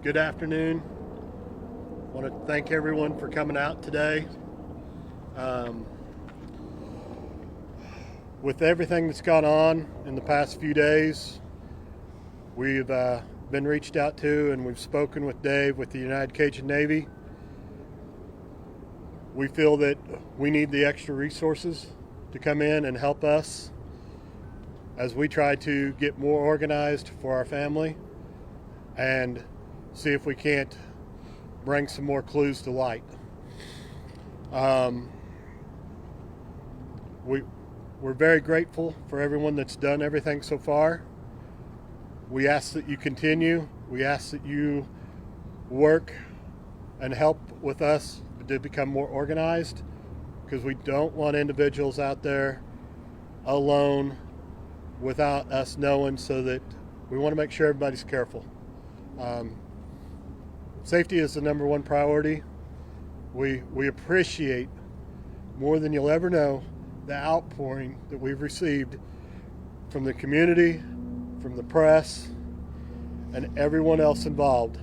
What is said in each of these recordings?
Good afternoon. I want to thank everyone for coming out today. With everything that's gone on in the past few days, we've been reached out to, and we've spoken with Dave with the United Cajun Navy. We feel that we need the extra resources to come in and help us as we try to get more organized for our family and see if we can't bring some more clues to light. We're very grateful for everyone that's done everything so far. We ask that you continue. We ask that you work and help with us to become more organized, because we don't want individuals out there alone without us knowing, so that we want to make sure everybody's careful. Safety is the number one priority. We appreciate more than you'll ever know the outpouring that we've received from the community, from the press, and everyone else involved.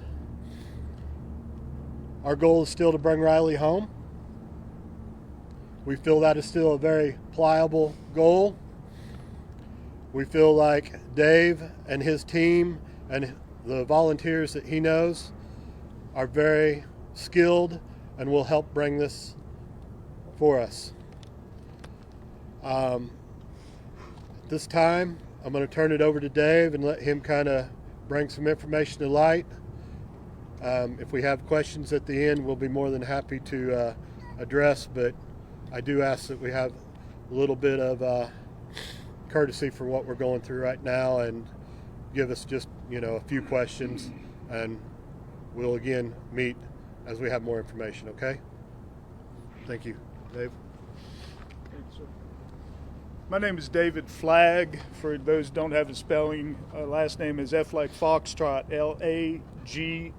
Our goal is still to bring Riley home. We feel that is still a very pliable goal. We feel like Dave and his team and the volunteers that he knows are very skilled and will help bring this for us. This time, I'm going to turn it over to Dave and let him kind of bring some information to light. If we have questions at the end, we'll be more than happy to address, but I do ask that we have a little bit of courtesy for what we're going through right now, and give us just, a few questions, and we'll again meet as we have more information, okay? Thank you. Dave? My name is David Flagg. For those who don't have the spelling, last name is F like Foxtrot, L-A-G-G.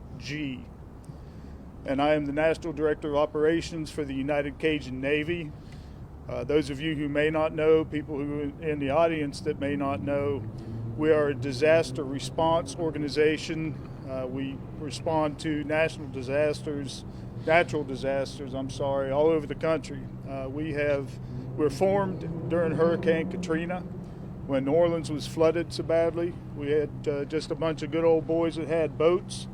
And I am the National Director of Operations for the United Cajun Navy. Those of you who may not know, people who are in the audience that may not know, we are a disaster response organization. We respond to natural disasters, all over the country. We're formed during Hurricane Katrina, when New Orleans was flooded so badly. We had just a bunch of good old boys that had boats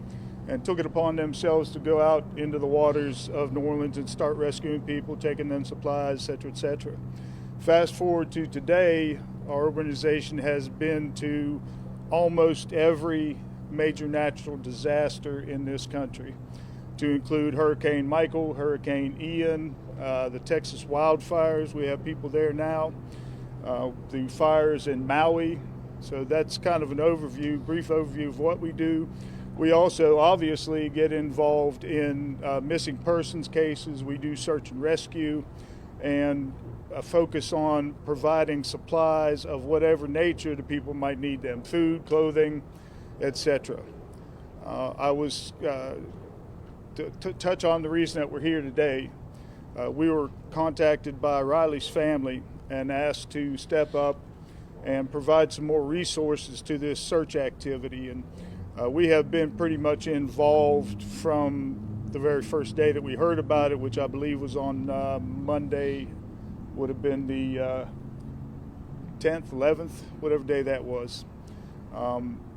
and took it upon themselves to go out into the waters of New Orleans and start rescuing people, taking them supplies, et cetera, et cetera. Fast forward to today, our organization has been to almost every major natural disaster in this country, to include Hurricane Michael, Hurricane Ian, the Texas wildfires. We have people there now. The fires in Maui. So that's kind of an brief overview of what we do. We also obviously get involved in missing persons cases. We do search and rescue, and focus on providing supplies of whatever nature the people might need them, food, clothing, etc. To touch on the reason that we're here today, we were contacted by Riley's family and asked to step up and provide some more resources to this search activity. And we have been pretty much involved from the very first day that we heard about it, which I believe was on Monday, would have been the 10th, 11th, whatever day that was.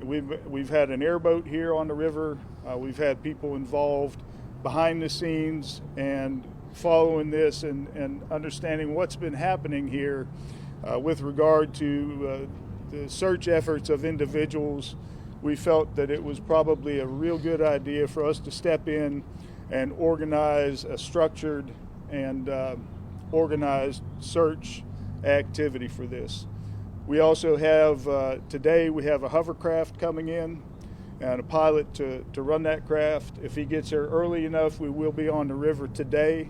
We've had an airboat here on the river. We've had people involved behind the scenes and following this and understanding what's been happening here with regard to the search efforts of individuals. We felt that it was probably a real good idea for us to step in and organize a structured and organized search activity for this. We also have, today we have a hovercraft coming in and a pilot to run that craft. If he gets there early enough, we will be on the river today.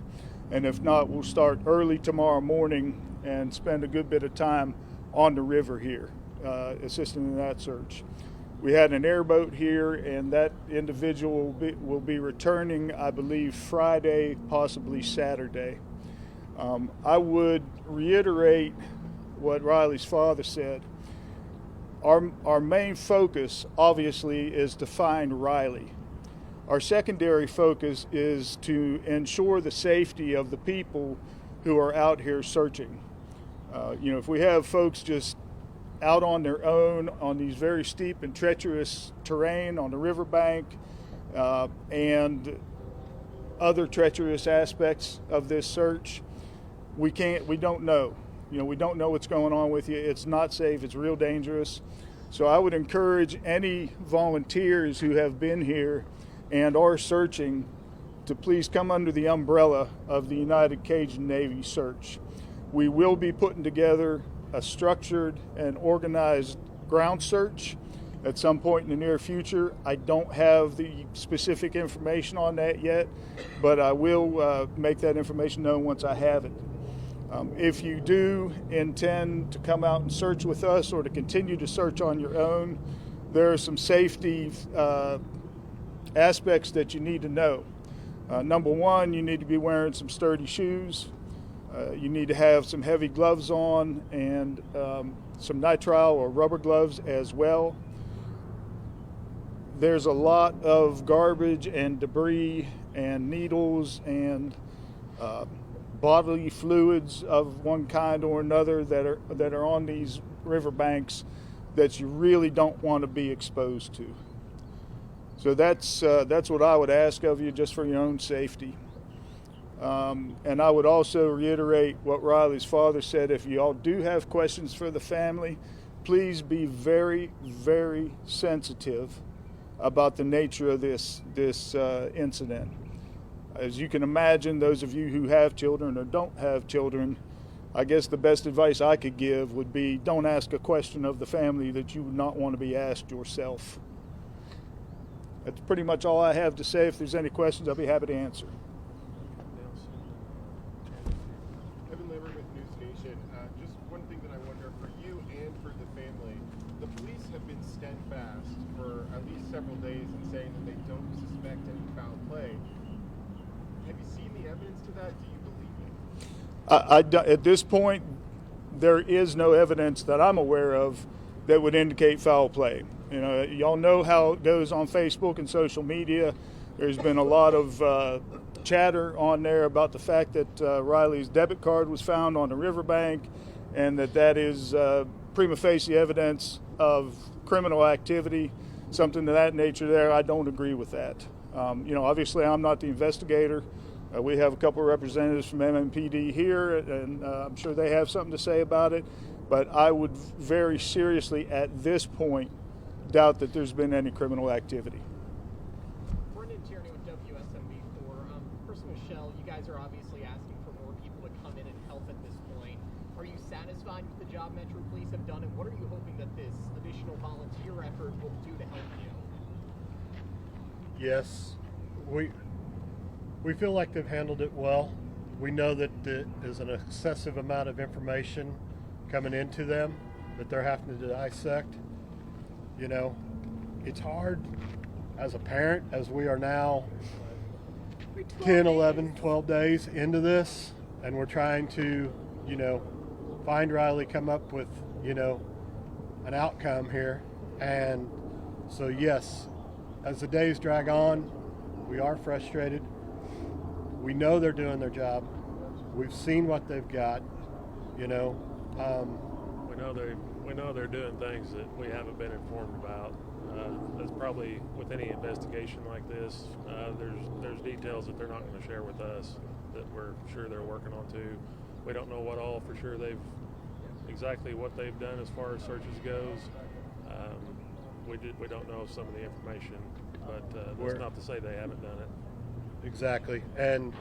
And if not, we'll start early tomorrow morning and spend a good bit of time on the river here, assisting in that search. We had an airboat here, and that individual will be returning, I believe, Friday, possibly Saturday. I would reiterate what Riley's father said. Our main focus, obviously, is to find Riley. Our secondary focus is to ensure the safety of the people who are out here searching. If we have folks just out on their own on these very steep and treacherous terrain on the riverbank and other treacherous aspects of this search, we don't know. We don't know what's going on with you. It's not safe. It's real dangerous. So I would encourage any volunteers who have been here and are searching to please come under the umbrella of the United Cajun Navy search. We will be putting together a structured and organized ground search at some point in the near future. I don't have the specific information on that yet, but I will make that information known once I have it. If you do intend to come out and search with us or to continue to search on your own, there are some safety aspects that you need to know. Number one, you need to be wearing some sturdy shoes. You need to have some heavy gloves on and some nitrile or rubber gloves as well. There's a lot of garbage and debris and needles and bodily fluids of one kind or another that are on these riverbanks that you really don't want to be exposed to. So that's what I would ask of you, just for your own safety. And I would also reiterate what Riley's father said. If you all do have questions for the family, please be very, very sensitive about the nature of this incident. As you can imagine, those of you who have children or don't have children, I guess the best advice I could give would be don't ask a question of the family that you would not want to be asked yourself. That's pretty much all I have to say. If there's any questions, I'll be happy to answer. Evan Labor with News Station. Just one thing that I wonder for you and for the family, the police have been steadfast for at least several days in saying that they don't suspect any foul play. Have you seen the evidence to that? Do you believe it? At this point, there is no evidence that I'm aware of that would indicate foul play. Y'all know how it goes on Facebook and social media. There's been a lot of chatter on there about the fact that Riley's debit card was found on the riverbank and that is prima facie evidence of criminal activity, something of that nature there. I don't agree with that. Obviously I'm not the investigator. We have a couple of representatives from MMPD here, and I'm sure they have something to say about it. But I would very seriously, at this point, doubt that there's been any criminal activity. Brendan Tierney with WSMV4. First, Michelle, you guys are obviously asking for more people to come in and help at this point. Are you satisfied with the job Metro Police have done, and what are you hoping that this additional volunteer effort will do to help you? Yes, we feel like they've handled it well. We know that there's an excessive amount of information coming into them that they're having to dissect. It's hard as a parent, as we are now 10, 11, 12 days into this, and we're trying to, find Riley, come up with, an outcome here. And so, yes, as the days drag on, we are frustrated. We know they're doing their job. We've seen what they've got, We know they're doing things that we haven't been informed about. That's probably with any investigation like this. There's details that they're not going to share with us that we're sure they're working on too. We don't know what all for sure exactly what they've done as far as searches goes. We don't know some of the information, but that's not to say they haven't done it. Exactly. And,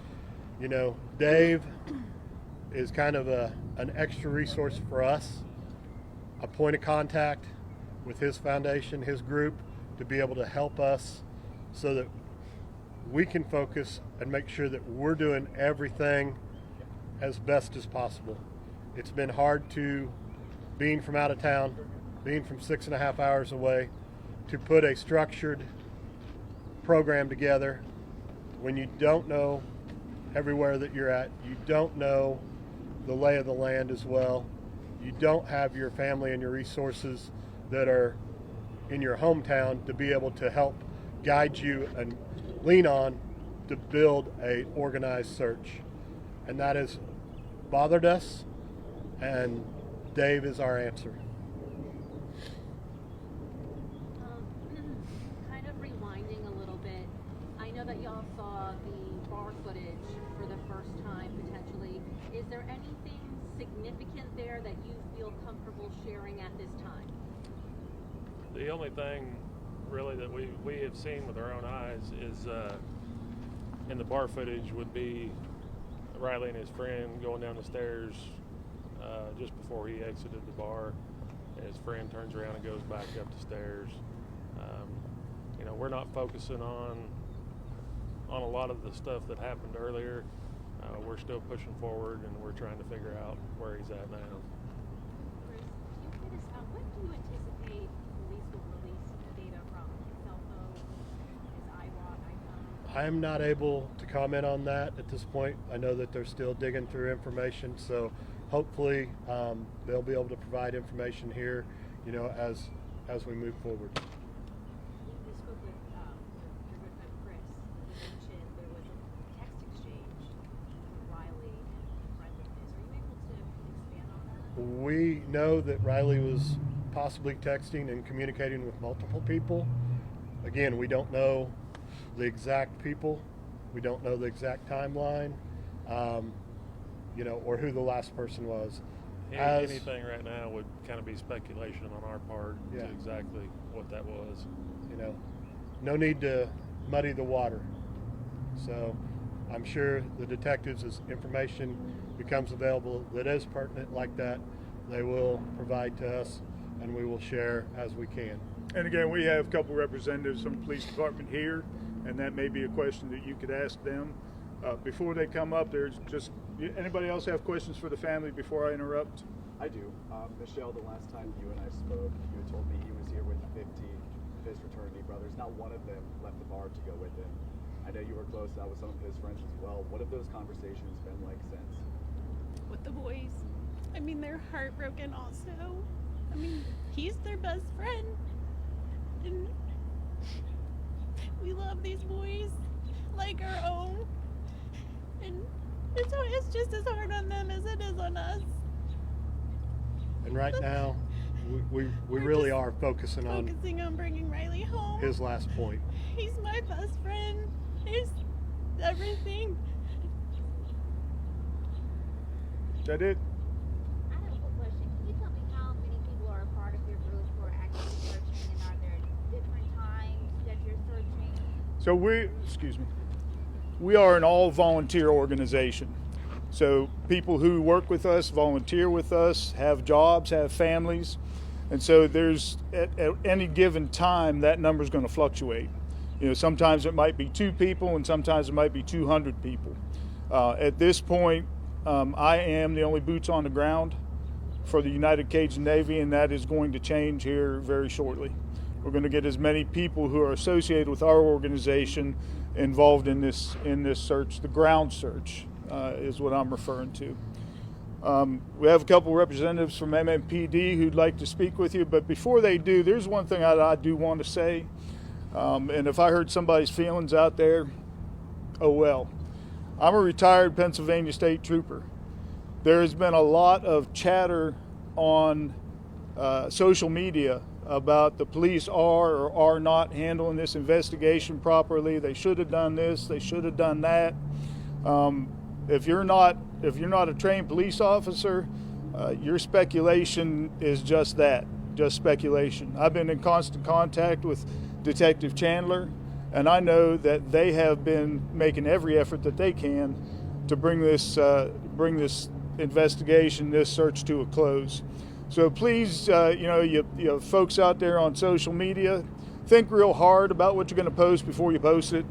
Dave is kind of an extra resource for us, a point of contact with his foundation, his group, to be able to help us so that we can focus and make sure that we're doing everything as best as possible. It's been hard being from out of town, being from 6.5 hours away, to put a structured program together when you don't know everywhere that you're at, you don't know the lay of the land as well, you don't have your family and your resources that are in your hometown to be able to help guide you and lean on to build a organized search. And that has bothered us, and Dave is our answer. Kind of rewinding a little bit, I know that y'all saw the bar footage for the first time potentially. Is there anything significant there that you feel comfortable sharing at this time? The only thing really that we have seen with our own eyes is in the bar footage would be Riley and his friend going down the stairs just before he exited the bar. And his friend turns around and goes back up the stairs. We're not focusing on a lot of the stuff that happened earlier. We're still pushing forward, and we're trying to figure out where he's at now. Chris, can you get us out? When do you anticipate police will release data from his cell phone, his iPhone? I am not able to comment on that at this point. I know that they're still digging through information, so hopefully they'll be able to provide information here, as we move forward. We spoke with your good friend Chris. He mentioned there was a text exchange with Riley and Brentwood. Are you able to expand on that? We know that Riley was possibly texting and communicating with multiple people. Again, we don't know the exact people. We don't know the exact timeline, or who the last person was. Anything right now would kind of be speculation on our part to exactly what that was. No need to muddy the water. So I'm sure the detectives, as information becomes available that is pertinent like that, they will provide to us, and we will share as we can. And again, we have a couple representatives from the police department here, and that may be a question that you could ask them. Before they come up, anybody else have questions for the family before I interrupt? I do. Michelle, the last time you and I spoke, you had told me he was here with 50 of his fraternity brothers. Not one of them left the bar to go with him. I know you were close out with some of his friends as well. What have those conversations been like since? With the boys. They're heartbroken also. He's their best friend. And we love these boys like our own. And it's just as hard on them as it is on us. And right now, we really are focusing on bringing Riley home. his last point. He's my best friend. He's everything. Is that it? I have a question. Can you tell me how many people are a part of your group who are actually searching, and are there different times that you're searching? So we are an all-volunteer organization. So people who work with us, volunteer with us, have jobs, have families. And so there's, at any given time, that number is going to fluctuate. Sometimes it might be 2 people, and sometimes it might be 200 people. At this point, I am the only boots on the ground for the United Cajun Navy, and that is going to change here very shortly. We're going to get as many people who are associated with our organization involved in this search. The ground search is what I'm referring to. We have a couple representatives from MMPD who'd like to speak with you, but before they do, there's one thing I do want to say. And if I hurt somebody's feelings out there, oh well. I'm a retired Pennsylvania State Trooper. There has been a lot of chatter on social media about the police are or are not handling this investigation properly. They should have done this, they should have done that. If you're not a trained police officer, your speculation is just that, just speculation. I've been in constant contact with Detective Chandler, and I know that they have been making every effort that they can to bring this investigation, this search to a close. So please, you folks out there on social media, think real hard about what you're going to post before you post it.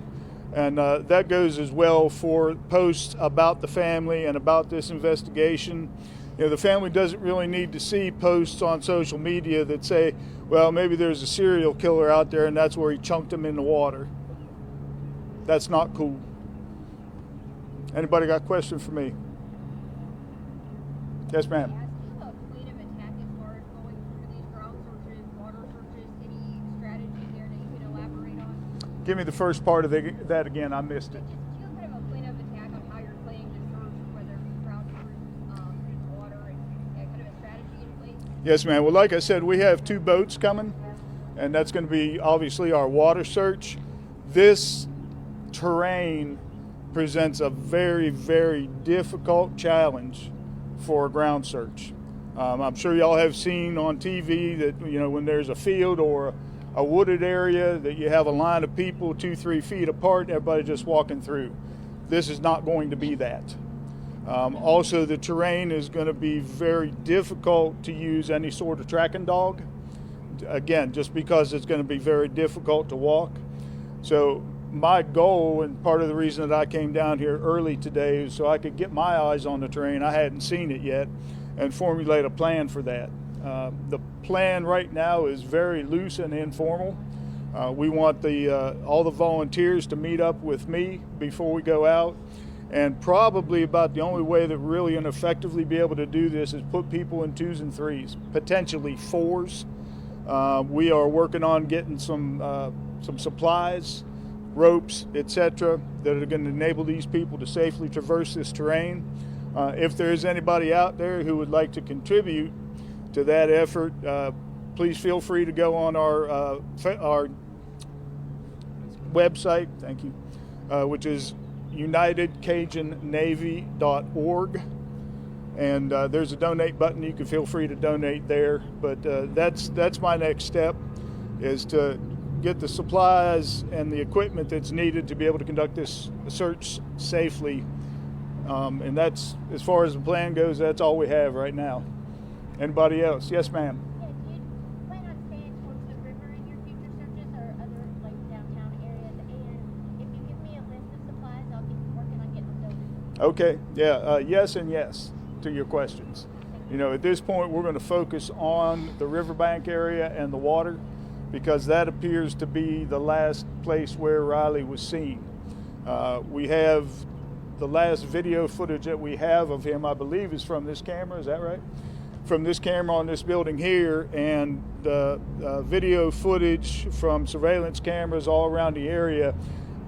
And that goes as well for posts about the family and about this investigation. The family doesn't really need to see posts on social media that say, well, maybe there's a serial killer out there and that's where he chunked him in the water. That's not cool. Anybody got a question for me? Yes, ma'am. Can I ask you a point of attack as far as going through these ground searches, water searches, any strategy there that you can elaborate on? Give me the first part of that again. I missed it. Do you have kind of a plan of attack on how you're planning to search, whether ground crews, water, and kind of a strategy in place? Yes, ma'am. Well, like I said, we have 2 boats coming, and that's going to be obviously our water search. This terrain presents a very, very difficult challenge for a ground search. I'm sure y'all have seen on TV that, you know, when there's a field or a wooded area that you have a line of people 2-3 feet apart, everybody just walking through. This is not going to be that. Also, the terrain is going to be very difficult to use any sort of tracking dog. Again, just because it's going to be very difficult to walk. So my goal, and part of the reason that I came down here early today, is so I could get my eyes on the terrain. I hadn't seen it yet, and formulate a plan for that. The plan right now is very loose and informal. We want all the volunteers to meet up with me before we go out, and probably about the only way that we're really going to effectively be able to do this is put people in 2s and 3s, potentially 4s. We are working on getting some supplies, ropes, etc., that are going to enable these people to safely traverse this terrain. If there is anybody out there who would like to contribute to that effort, please feel free to go on our website, thank you, which is UnitedCajunNavy.org. And there's a donate button. You can feel free to donate there. But that's my next step, is to get the supplies and the equipment that's needed to be able to conduct this search safely. And that's, as far as the plan goes, that's all we have right now. Anybody else? Yes, ma'am. Yeah, do you plan on staying towards the river in your future searches or other like downtown areas? And if you give me a list of supplies, I'll keep working on getting them delivered. Okay, yeah, yes and yes to your questions. You know, at this point, we're going to focus on the riverbank area and the water, because that appears to be the last place where Riley was seen. We have the last video footage that we have of him, I believe, is from this camera. Is that right? From this camera on this building here, and the video footage from surveillance cameras all around the area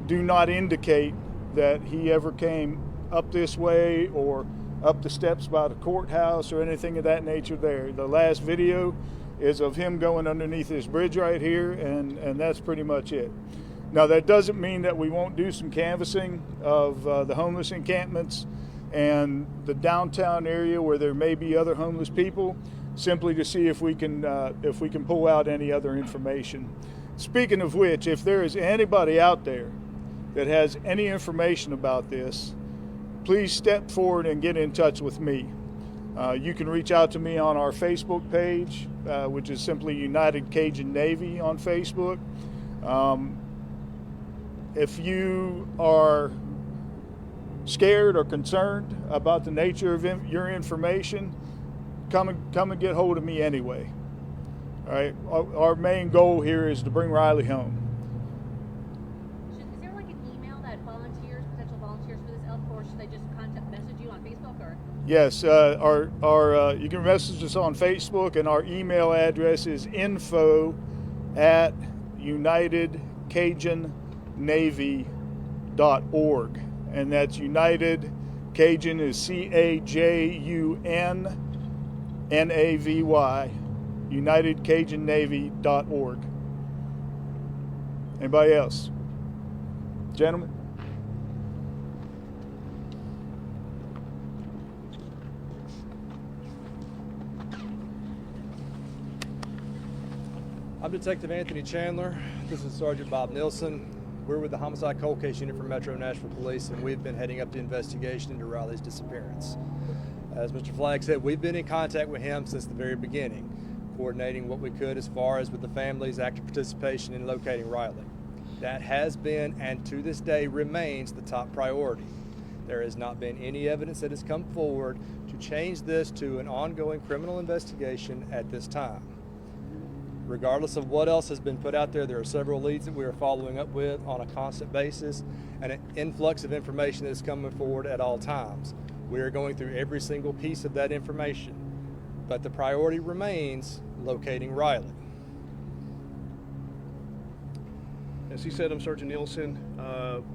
do not indicate that he ever came up this way or up the steps by the courthouse or anything of that nature there. The last video is of him going underneath this bridge right here, and that's pretty much it. Now, that doesn't mean that we won't do some canvassing of the homeless encampments and the downtown area where there may be other homeless people, simply to see if we can pull out any other information. Speaking of which, if there is anybody out there that has any information about this, please step forward and get in touch with me. You can reach out to me on our Facebook page, which is simply United Cajun Navy on Facebook. If you are scared or concerned about the nature of your information, come and get hold of me anyway. All right. Our main goal here is to bring Riley home. Is there like an email that potential volunteers for this elk, or should they just message you on Facebook? Or Yes, you can message us on Facebook, and our email address is info@UnitedCajunNavy.org. And that's United Cajun is CAJUNNAVY, UnitedCajunNavy.org. Anybody else? Gentlemen? I'm Detective Anthony Chandler. This is Sergeant Bob Nilsson. We're with the Homicide Cold Case Unit from Metro Nashville Police, and we've been heading up the investigation into Riley's disappearance. As Mr. Flagg said, we've been in contact with him since the very beginning, coordinating what we could as far as with the family's active participation in locating Riley. That has been, and to this day remains, the top priority. There has not been any evidence that has come forward to change this to an ongoing criminal investigation at this time. Regardless of what else has been put out there, there are several leads that we are following up with on a constant basis, and an influx of information that is coming forward at all times. We are going through every single piece of that information, but the priority remains locating Riley. As he said, I'm Sergeant Nielsen.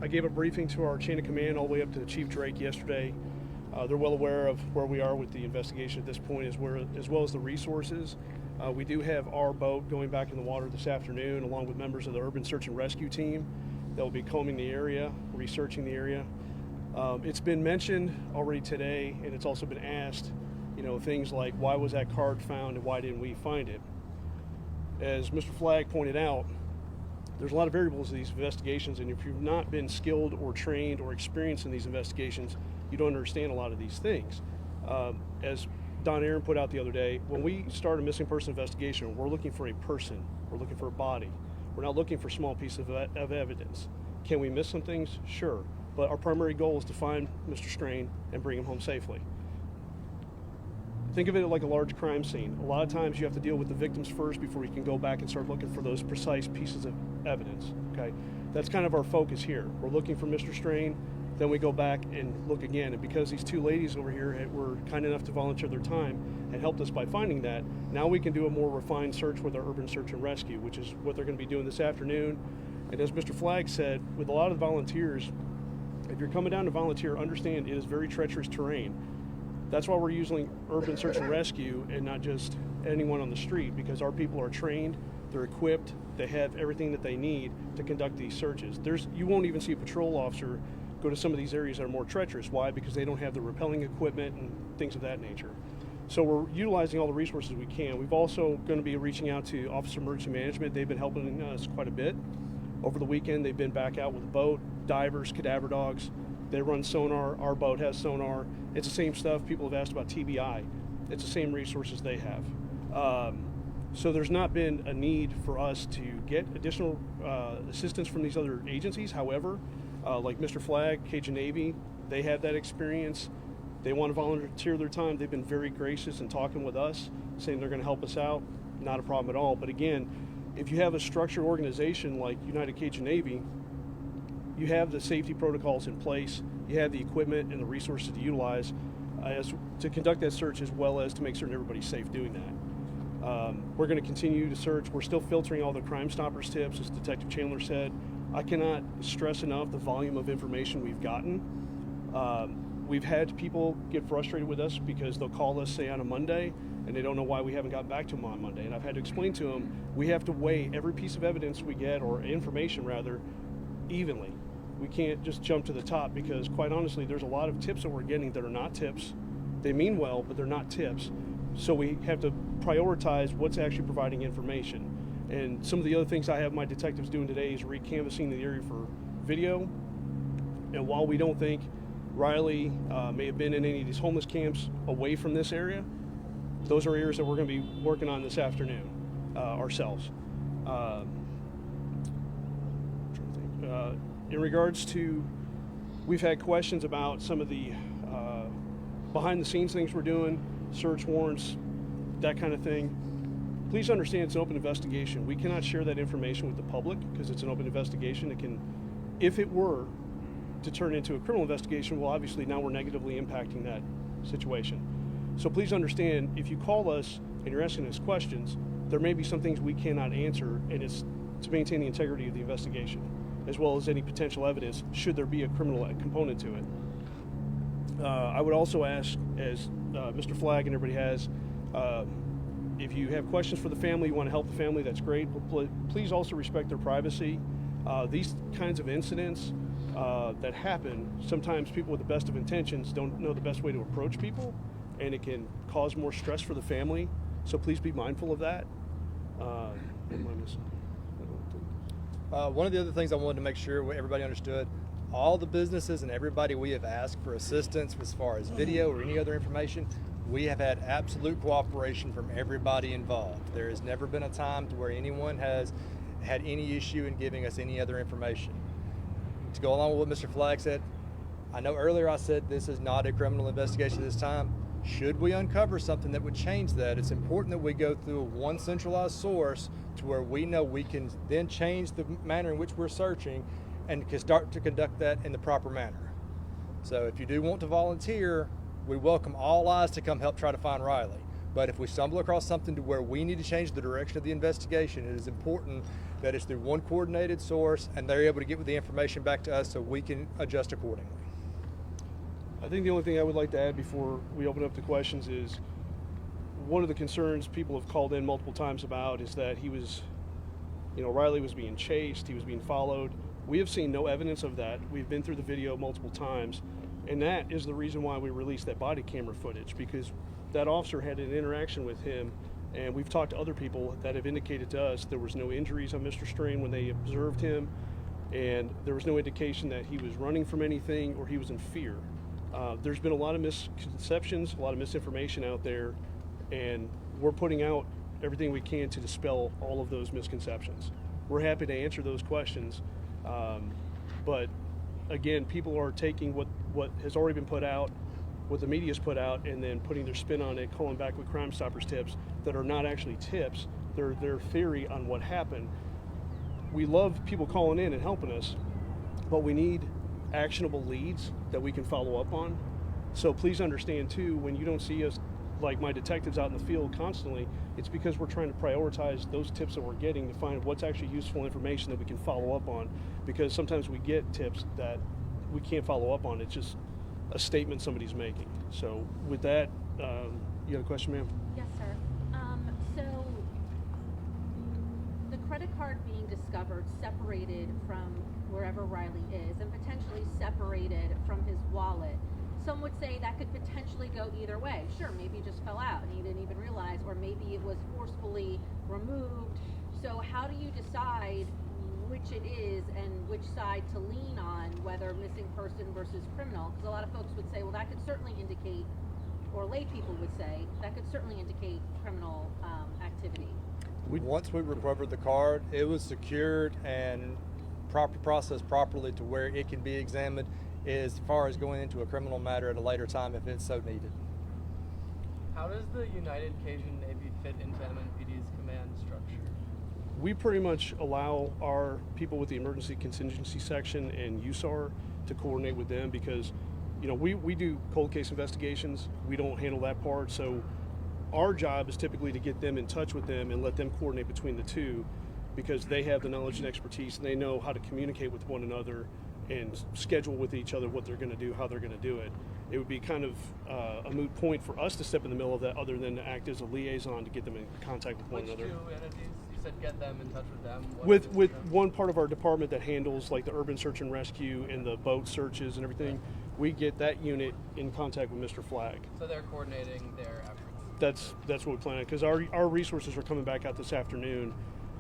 I gave a briefing to our chain of command all the way up to Chief Drake yesterday. They're well aware of where we are with the investigation at this point, as well as the resources. We do have our boat going back in the water this afternoon, along with members of the Urban Search and Rescue team that will be combing the area, researching the area. It's been mentioned already today, and it's also been asked, things like, why was that card found and why didn't we find it? As Mr. Flagg pointed out, there's a lot of variables to these investigations, and if you've not been skilled or trained or experienced in these investigations, you don't understand a lot of these things. As Don Aaron put out the other day, when we start a missing person investigation, we're looking for a person, we're looking for a body. We're not looking for small pieces of evidence. Can we miss some things? Sure. But our primary goal is to find Mr. Strain and bring him home safely. Think of it like a large crime scene. A lot of times you have to deal with the victims first before you can go back and start looking for those precise pieces of evidence, okay? That's kind of our focus here. We're looking for Mr. Strain, then we go back and look again. And because these two ladies over here were kind enough to volunteer their time and helped us by finding that, now we can do a more refined search with our Urban Search and Rescue, which is what they're going to be doing this afternoon. And as Mr. Flagg said, with a lot of the volunteers, if you're coming down to volunteer, understand it is very treacherous terrain. That's why we're using Urban Search and Rescue and not just anyone on the street, because our people are trained, they're equipped, they have everything that they need to conduct these searches. You won't even see a patrol officer go to some of these areas that are more treacherous. Why? Because they don't have the rappelling equipment and things of that nature. So we're utilizing all the resources we can. We've also going to be reaching out to Office of Emergency Management. They've been helping us quite a bit. Over the weekend, they've been back out with a boat, divers, cadaver dogs. They run sonar. Our boat has sonar. It's the same stuff. People have asked about TBI. It's the same resources they have. So there's not been a need for us to get additional assistance from these other agencies. However, like Mr. Flagg, Cajun Navy, they have that experience. They want to volunteer their time. They've been very gracious in talking with us, saying they're going to help us out. Not a problem at all. But again, if you have a structured organization like United Cajun Navy, you have the safety protocols in place, you have the equipment and the resources to utilize to conduct that search, as well as to make certain everybody's safe doing that. We're going to continue to search. We're still filtering all the Crime Stoppers tips, as Detective Chandler said. I cannot stress enough the volume of information we've gotten. We've had people get frustrated with us because they'll call us, say, on a Monday, and they don't know why we haven't gotten back to them on Monday. And I've had to explain to them, we have to weigh every piece of evidence we get, or information rather, evenly. We can't just jump to the top, because quite honestly, there's a lot of tips that we're getting that are not tips. They mean well, but they're not tips. So we have to prioritize what's actually providing information. And some of the other things I have my detectives doing today is re-canvassing the area for video. And while we don't think Riley may have been in any of these homeless camps away from this area, those are areas that we're going to be working on this afternoon ourselves. In regards to, we've had questions about some of the behind the scenes things we're doing, search warrants, that kind of thing. Please understand it's an open investigation. We cannot share that information with the public because it's an open investigation. It can, if it were to turn into a criminal investigation, well, obviously now we're negatively impacting that situation. So please understand, if you call us and you're asking us questions, there may be some things we cannot answer, and it's to maintain the integrity of the investigation, as well as any potential evidence should there be a criminal component to it. I would also ask, as Mr. Flagg and everybody has, if you have questions for the family, you want to help the family, that's great. But please also respect their privacy. These kinds of incidents that happen, sometimes people with the best of intentions don't know the best way to approach people, and it can cause more stress for the family. So please be mindful of that. What am I missing? One of the other things I wanted to make sure everybody understood, all the businesses and everybody we have asked for assistance as far as video or any other information, we have had absolute cooperation from everybody involved. There has never been a time to where anyone has had any issue in giving us any other information. To go along with what Mr. Flagg said, I know earlier I said this is not a criminal investigation at this time. Should we uncover something that would change that, it's important that we go through one centralized source to where we know we can then change the manner in which we're searching and can start to conduct that in the proper manner. So if you do want to volunteer, we welcome all eyes to come help try to find Riley. But if we stumble across something to where we need to change the direction of the investigation, it is important that it's through one coordinated source, and they're able to get the information back to us so we can adjust accordingly. I think the only thing I would like to add before we open up the questions is one of the concerns people have called in multiple times about is that he was, Riley was being chased, he was being followed. We have seen no evidence of that. We've been through the video multiple times, and that is the reason why we released that body camera footage, because that officer had an interaction with him, and we've talked to other people that have indicated to us there was no injuries on Mr. Strain when they observed him, and there was no indication that he was running from anything or he was in fear. There's been a lot of misconceptions, a lot of misinformation out there, and we're putting out everything we can to dispel all of those misconceptions. We're happy to answer those questions, but again, people are taking what has already been put out, what the media's put out, and then putting their spin on it, calling back with Crime Stoppers tips that are not actually tips. They're their theory on what happened. We love people calling in and helping us, but we need actionable leads that we can follow up on. So please understand too, when you don't see us, like my detectives out in the field constantly, it's because we're trying to prioritize those tips that we're getting to find what's actually useful information that we can follow up on, because sometimes we get tips that we can't follow up on. It's just a statement somebody's making. So with that, you have a question, ma'am? Yes, sir. So the credit card being discovered separated from wherever Riley is and potentially separated from his wallet, some would say that could potentially go either way. Sure, maybe it just fell out and he didn't even realize, or maybe it was forcefully removed. So how do you decide which it is and which side to lean on, whether missing person versus criminal? Because a lot of folks would say, well, that could certainly indicate, or lay people would say, that could certainly indicate criminal activity. Once we recovered the card, it was secured and processed properly to where it can be examined as far as going into a criminal matter at a later time if it's so needed. How does the United Cajun Navy fit into MNPD's command structure? We pretty much allow our people with the emergency contingency section and USAR to coordinate with them, because we do cold case investigations. We don't handle that part, so our job is typically to get them in touch with them and let them coordinate between the two, because they have the knowledge and expertise and they know how to communicate with one another and schedule with each other what they're going to do, how they're going to do it. It would be kind of a moot point for us to step in the middle of that, other than to act as a liaison to get them in contact with one another. Which two entities? You said get them in touch with them. With one part of our department that handles like the urban search and rescue and the boat searches and everything, we get that unit in contact with Mr. Flagg. So they're coordinating their efforts. That's what we plan on, because our resources are coming back out this afternoon,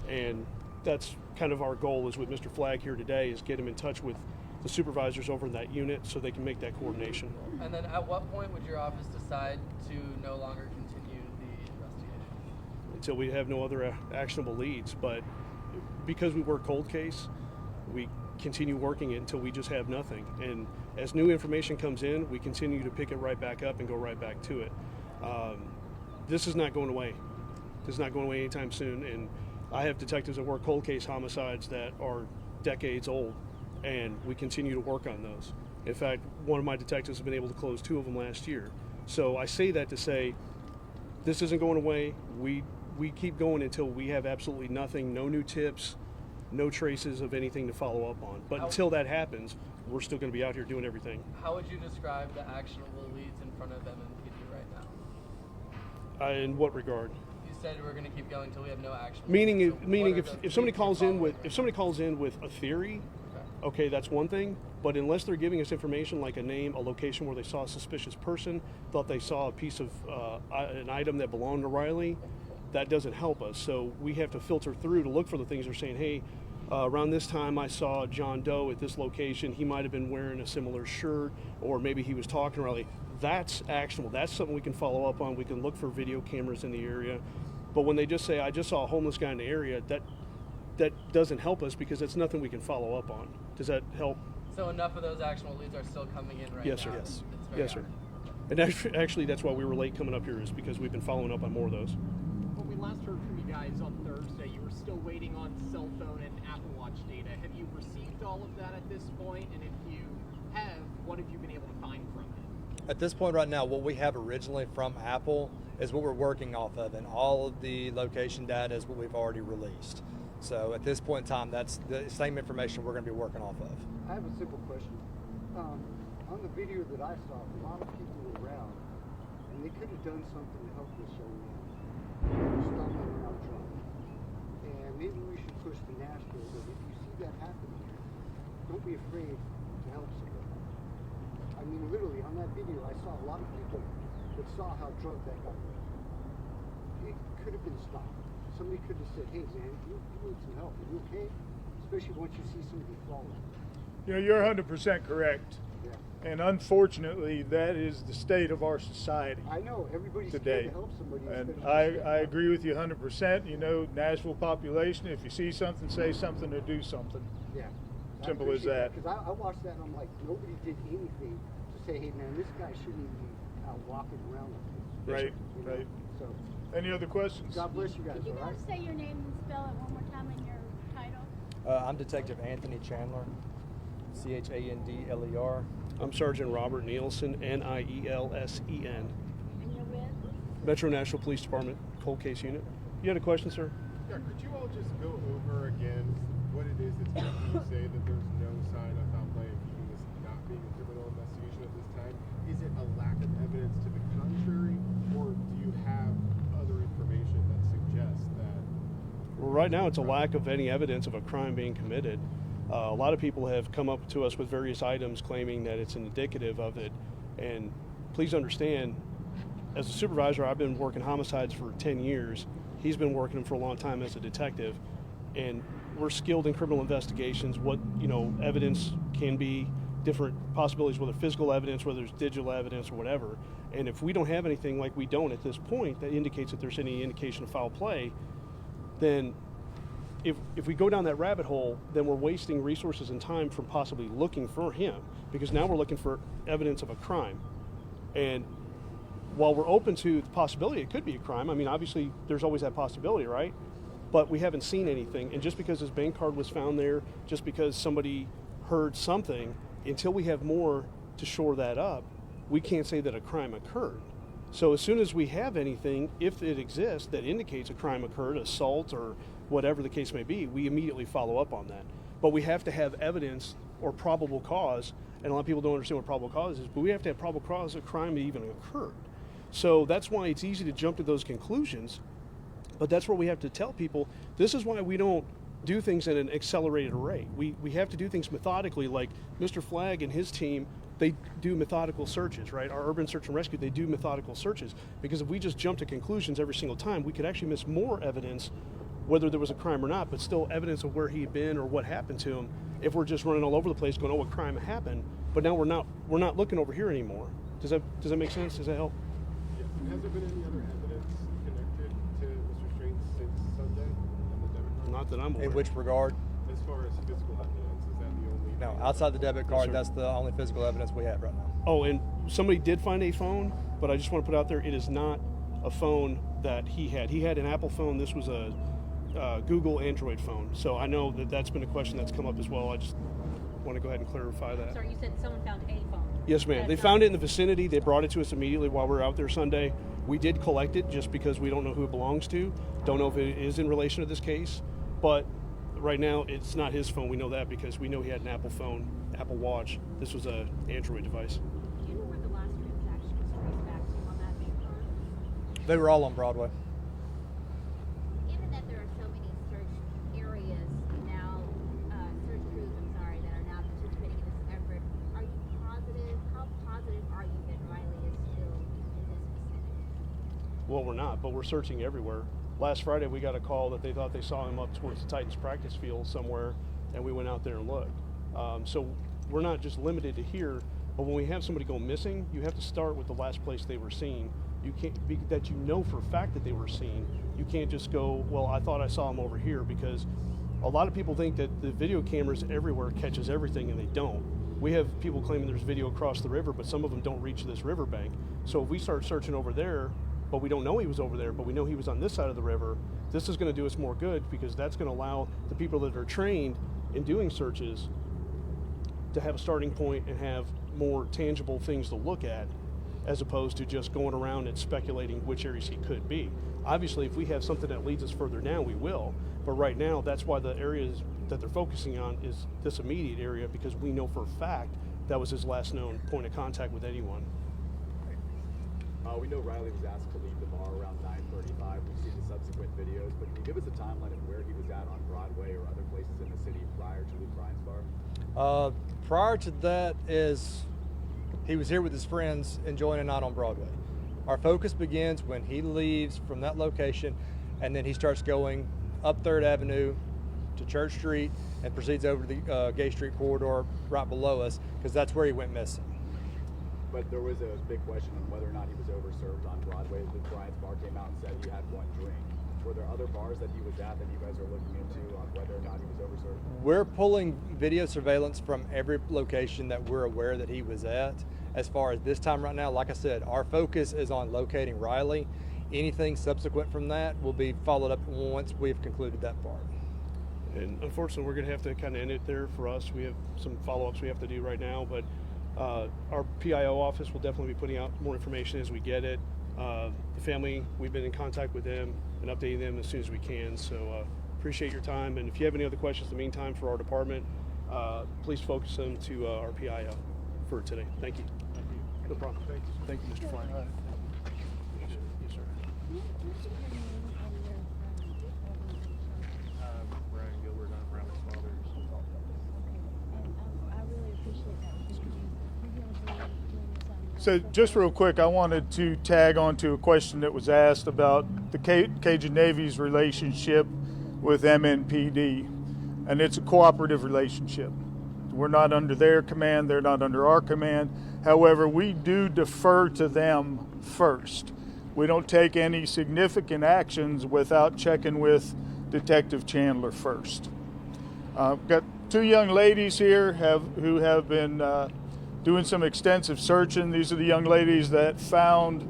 and that's kind of our goal is with Mr. Flagg here today, is get him in touch with the supervisors over in that unit so they can make that coordination. And then at what point would your office decide to no longer continue the investigation? Until we have no other actionable leads. But because we work cold case, we continue working it until we just have nothing. And as new information comes in, we continue to pick it right back up and go right back to it. This is not going away. This is not going away anytime soon. And I have detectives that work cold case homicides that are decades old, and we continue to work on those. In fact, one of my detectives has been able to close 2 of them last year. So I say that to say this isn't going away. We keep going until we have absolutely nothing, no new tips, no traces of anything to follow up on. But until that happens, we're still going to be out here doing everything. How would you describe the actionable leads in front of MNPD right now? In what regard? You said we're going to keep going until we have no action. Meaning if somebody calls in with a theory, okay, that's one thing. But unless they're giving us information like a name, a location where they saw a suspicious person, thought they saw a piece of an item that belonged to Riley, that doesn't help us. So we have to filter through to look for the things they're saying. Hey, around this time I saw John Doe at this location. He might have been wearing a similar shirt, or maybe he was talking to Riley. That's actionable. That's something we can follow up on. We can look for video cameras in the area. But when they just say, I just saw a homeless guy in the area, that doesn't help us, because it's nothing we can follow up on. Does that help? So enough of those actionable leads are still coming in right now? Yes, sir. Yes. Yes, sir. And actually, that's why we were late coming up here, is because we've been following up on more of those. When we last heard from you guys on Thursday, you were still waiting on cell phone and Apple Watch data. Have you received all of that at this point? And if you have, what have you been able to find from it? At this point right now, what we have originally from Apple is what we're working off of, and all of the location data is what we've already released. So at this point in time, that's the same information we're going to be working off of. I have a simple question. On the video that I saw, a lot of people were around, and they could have done something to help this young man. Stumbling out drunk. And maybe we should push to Nashville that if you see that happen here, don't be afraid to help somebody. I mean, literally, on that video, I saw a lot of people that saw how drunk that guy was. It could have been stopped. Somebody could have said, hey, man, you need some help. Are you okay? Especially once you see somebody falling. You know, you're 100% correct. Yeah. And unfortunately, that is the state of our society. I know, everybody's today. scared to help somebody. And especially I agree with you 100%. You know, Nashville population, if you see something, say something or do something. Yeah. Simple as that. Because I watched that and I'm like, nobody did anything to say, hey, man, this guy shouldn't even be out walking around like this. Right, You know? right. So, Any other questions? God bless you guys, Could you all right? guys say your name and spell it one more time in your title? I'm Detective Anthony Chandler, Chandler. I'm Sergeant Robert Nielsen, Nielsen. And you're with? Metro Nashville Police Department, Cold Case Unit. You had a question, sir? Yeah, could you all just go over again what it is that's making you say that there's no sign of foul play, keeping this not being a criminal investigation at this time? Is it a lack of evidence to the contrary, or do you have other information that suggests that? Well, right now, it's a lack of any evidence of a crime being committed. A lot of people have come up to us with various items claiming that it's indicative of it. And please understand, as a supervisor, I've been working homicides for 10 years. He's been working them for a long time as a detective. And we're skilled in criminal investigations. What, evidence can be, different possibilities, whether physical evidence, whether it's digital evidence or whatever. And if we don't have anything like we don't at this point that indicates that there's any indication of foul play, then if we go down that rabbit hole, then we're wasting resources and time from possibly looking for him, because now we're looking for evidence of a crime. And while we're open to the possibility it could be a crime, I mean, obviously there's always that possibility, right? But we haven't seen anything. And just because his bank card was found there, just because somebody heard something, until we have more to shore that up, we can't say that a crime occurred. So as soon as we have anything, if it exists, that indicates a crime occurred, assault or whatever the case may be, we immediately follow up on that. But we have to have evidence or probable cause, and a lot of people don't understand what probable cause is, but we have to have probable cause a crime even occurred. So that's why it's easy to jump to those conclusions, but that's where we have to tell people, this is why we don't do things at an accelerated rate. We have to do things methodically, like Mr. Flagg and his team, they do methodical searches, right? Our urban search and rescue, they do methodical searches, because if we just jump to conclusions every single time, we could actually miss more evidence, whether there was a crime or not, but still evidence of where he'd been or what happened to him, if we're just running all over the place going, oh, a crime happened, but now we're not looking over here anymore. Does that make sense? Does that help? Yeah. Has there been any other evidence connected to Mr. Strain since Sunday on the debit card? Not that I'm aware. In which regard? As far as physical evidence, is that the only? No, outside the debit card, sir. that's the only physical evidence we have right now. Oh, and somebody did find a phone, but I just want to put out there, it is not a phone that he had. He had an Apple phone. This was a Google Android phone. So I know that that's been a question that's come up as well. I just want to go ahead and clarify that. Sorry, you said someone found a phone. Yes, ma'am. They found it in the vicinity. They brought it to us immediately while we were out there Sunday. We did collect it just because we don't know who it belongs to. Don't know if it is in relation to this case. But right now, it's not his phone. We know that because we know he had an Apple phone, Apple Watch. This was an Android device. Do you know where the last transaction was traced back to on that bank card? They were all on Broadway. Given that there are so many search areas now, search crews, that are now participating in this effort, are you positive? How positive are you that Riley is still in this vicinity? Well, we're not, but we're searching everywhere. Last Friday, we got a call that they thought they saw him up towards the Titans practice field somewhere, and we went out there and looked. So we're not just limited to here, but when we have somebody go missing, you have to start with the last place they were seen. You can't be that you know for a fact that they were seen. You can't just go, well, I thought I saw him over here, because a lot of people think that the video cameras everywhere catches everything, and they don't. We have people claiming there's video across the river, but some of them don't reach this riverbank. So if we start searching over there, but we don't know he was over there, but we know he was on this side of the river, this is going to do us more good, because that's going to allow the people that are trained in doing searches to have a starting point and have more tangible things to look at, as opposed to just going around and speculating which areas he could be. Obviously, if we have something that leads us further down, we will. But right now, that's why the areas that they're focusing on is this immediate area, because we know for a fact that was his last known point of contact with anyone. We know Riley was asked to leave the bar around 9:35. We've seen the subsequent videos, but can you give us a timeline of where he was at on Broadway or other places in the city prior to the Brian's bar? Prior to that is he was here with his friends enjoying a night on Broadway. Our focus begins when he leaves from that location, and then he starts going up 3rd Avenue to Church Street and proceeds over to the Gay Street corridor right below us, because that's where he went missing. But there was a big question on whether or not he was overserved on Broadway. The Brian's bar came out and said he had one drink. Were there other bars that he was at that you guys are looking into on whether or not he was overserved? We're pulling video surveillance from every location that we're aware that he was at. As far as this time right now, like I said, our focus is on locating Riley. Anything subsequent from that will be followed up once we've concluded that part. And unfortunately, we're going to have to kind of end it there for us. We have some follow-ups we have to do right now, but our PIO office will definitely be putting out more information as we get it. The family, we've been in contact with them and updating them as soon as we can. So appreciate your time. And if you have any other questions in the meantime for our department, please focus them to our PIO for today. Thank you. Thank you. No problem. Thank you, Mr. Flagg. Yes, sir. Brian Gilbert, I'm Riley's father. I really appreciate that. So just real quick, I wanted to tag on to a question that was asked about the Cajun Navy's relationship with MNPD, and it's a cooperative relationship. We're not under their command, they're not under our command. However, we do defer to them first. We don't take any significant actions without checking with Detective Chandler first. Got 2 young ladies here who have been doing some extensive searching. These are the young ladies that found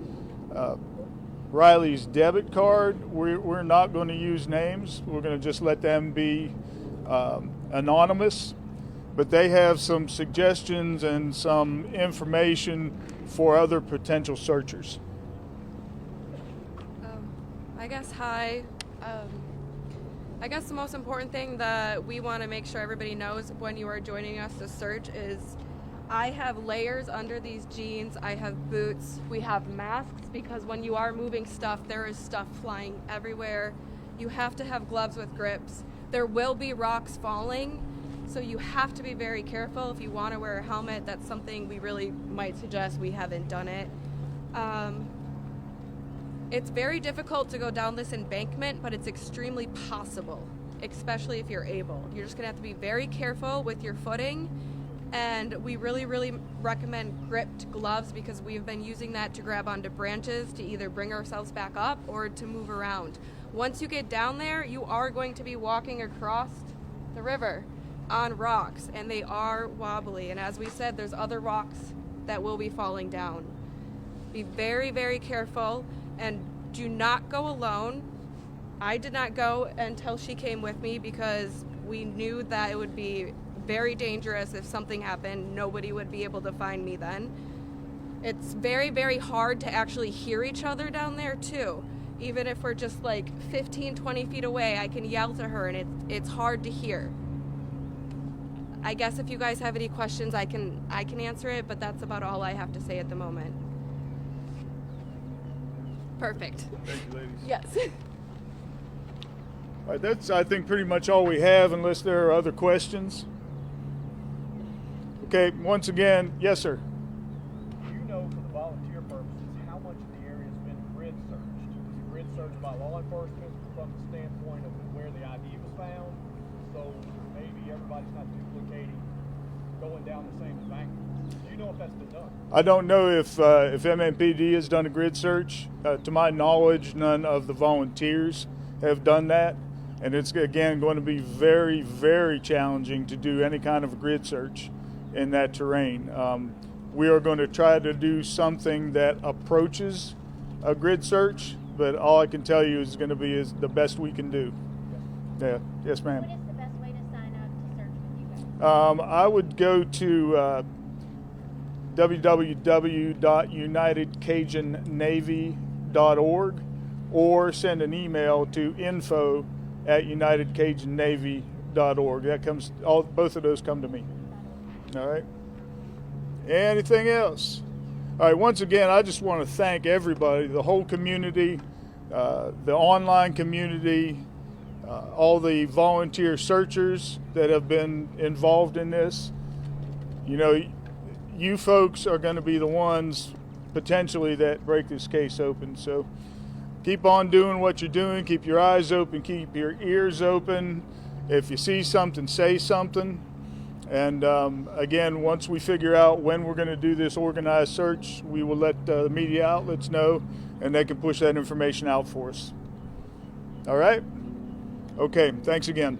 Riley's debit card. We're not going to use names. We're going to just let them be anonymous. But they have some suggestions and some information for other potential searchers. I guess hi. I guess the most important thing that we want to make sure everybody knows when you are joining us to search is I have layers under these jeans, I have boots, we have masks, because when you are moving stuff, there is stuff flying everywhere. You have to have gloves with grips. There will be rocks falling, so you have to be very careful. If you want to wear a helmet, that's something we really might suggest. We haven't done it. It's very difficult to go down this embankment, but it's extremely possible, especially if you're able. You're just gonna have to be very careful with your footing. And we really, really recommend gripped gloves, because we've been using that to grab onto branches to either bring ourselves back up or to move around. Once you get down there, you are going to be walking across the river on rocks, and they are wobbly. And as we said, there's other rocks that will be falling down. Be very, very careful, and do not go alone. I did not go until she came with me, because we knew that it would be very dangerous. If something happened, nobody would be able to find me then. It's very, very hard to actually hear each other down there too. Even if we're just like 15, 20 feet away, I can yell to her, and it's hard to hear. I guess if you guys have any questions, I can answer it, but that's about all I have to say at the moment. Perfect. Thank you, ladies. Yes. All right, that's, I think, pretty much all we have, unless there are other questions. Okay, once again, yes, sir. Do you know, for the volunteer purposes, how much of the area has been grid searched? Is it grid searched by law enforcement from the standpoint of where the ID was found? So maybe everybody's not duplicating going down the same embankment. Do you know if that's been done? I don't know if MNPD has done a grid search. To my knowledge, none of the volunteers have done that. And it's, again, going to be very, very challenging to do any kind of a grid search in that terrain. We are going to try to do something that approaches a grid search, but all I can tell you is going to be is the best we can do. Yeah. Yes, ma'am. What is the best way to sign up to search with you guys? I would go to www.unitedcajunnavy.org or send an email to info at UnitedCajunNavy.org. That comes, both of those come to me. All right. Anything else? All right. Once again, I just want to thank everybody, the whole community, the online community, all the volunteer searchers that have been involved in this. You know, you folks are going to be the ones potentially that break this case open. So keep on doing what you're doing. Keep your eyes open. Keep your ears open. If you see something, say something. And again, once we figure out when we're going to do this organized search, we will let the media outlets know, and they can push that information out for us. All right? Okay, thanks again.